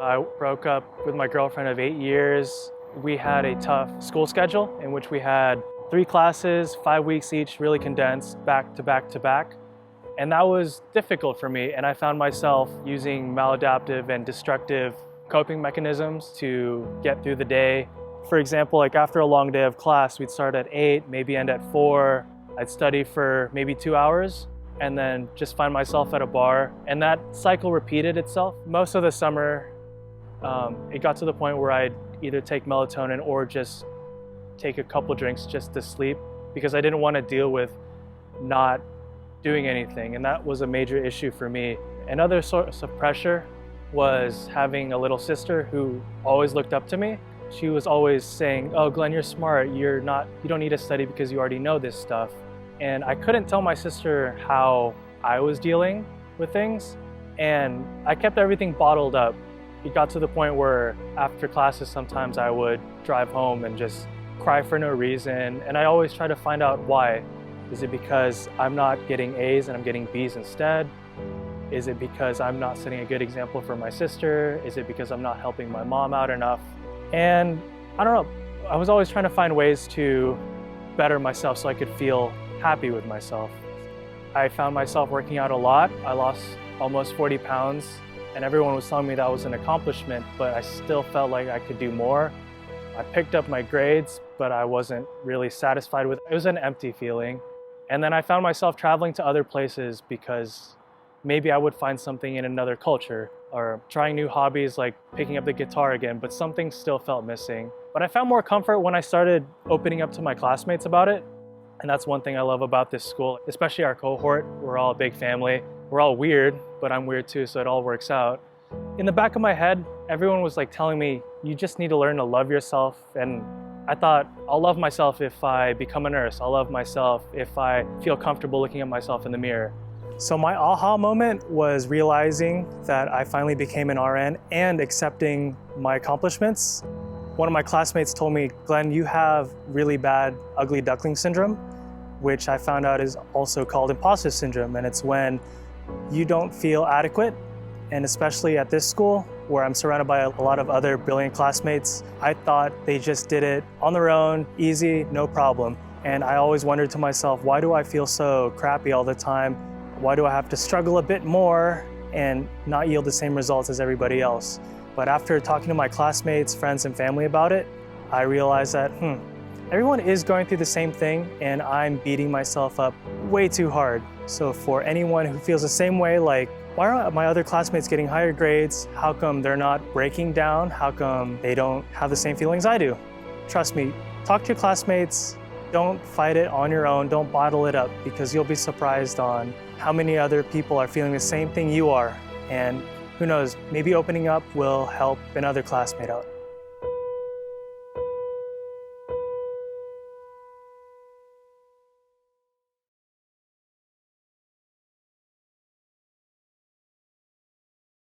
I broke up with my girlfriend of 8 years. We had a tough school schedule in which we had 3 classes, 5 weeks each, really condensed, back to back to back. And that was difficult for me, and I found myself using maladaptive and destructive coping mechanisms to get through the day. For example, like after a long day of class, we'd start at 8, maybe end at 4. I'd study for maybe 2 hours and then just find myself at a bar. And that cycle repeated itself. Most of the summer, it got to the point where I'd either take melatonin or just take a couple drinks just to sleep because I didn't want to deal with not doing anything. And that was a major issue for me. Another source of pressure was having a little sister who always looked up to me. She was always saying, "Oh, Glenn, you're smart. You don't need to study because you already know this stuff." And I couldn't tell my sister how I was dealing with things. And I kept everything bottled up. It got to the point where after classes, sometimes I would drive home and just cry for no reason. And I always try to find out why. Is it because I'm not getting A's and I'm getting B's instead? Is it because I'm not setting a good example for my sister? Is it because I'm not helping my mom out enough? And I don't know, I was always trying to find ways to better myself so I could feel happy with myself. I found myself working out a lot. I lost almost 40 pounds and everyone was telling me that was an accomplishment, but I still felt like I could do more. I picked up my grades, but I wasn't really satisfied with it. It was an empty feeling. And then I found myself traveling to other places because maybe I would find something in another culture or trying new hobbies like picking up the guitar again, but something still felt missing. But I found more comfort when I started opening up to my classmates about it. And that's one thing I love about this school, especially our cohort. We're all a big family. We're all weird, but I'm weird too, so it all works out. In the back of my head, everyone was like telling me, you just need to learn to love yourself. And I thought, I'll love myself if I become a nurse. I'll love myself if I feel comfortable looking at myself in the mirror. So my aha moment was realizing that I finally became an RN and accepting my accomplishments. One of my classmates told me, "Glenn, you have really bad ugly duckling syndrome," which I found out is also called imposter syndrome. And it's when you don't feel adequate. And especially at this school, where I'm surrounded by a lot of other brilliant classmates, I thought they just did it on their own, easy, no problem. And I always wondered to myself, why do I feel so crappy all the time? Why do I have to struggle a bit more and not yield the same results as everybody else? But after talking to my classmates, friends, and family about it, I realized that, everyone is going through the same thing and I'm beating myself up way too hard. So for anyone who feels the same way, like, why are my other classmates getting higher grades? How come they're not breaking down? How come they don't have the same feelings I do? Trust me, talk to your classmates. Don't fight it on your own. Don't bottle it up because you'll be surprised on how many other people are feeling the same thing you are. And who knows, maybe opening up will help another classmate out.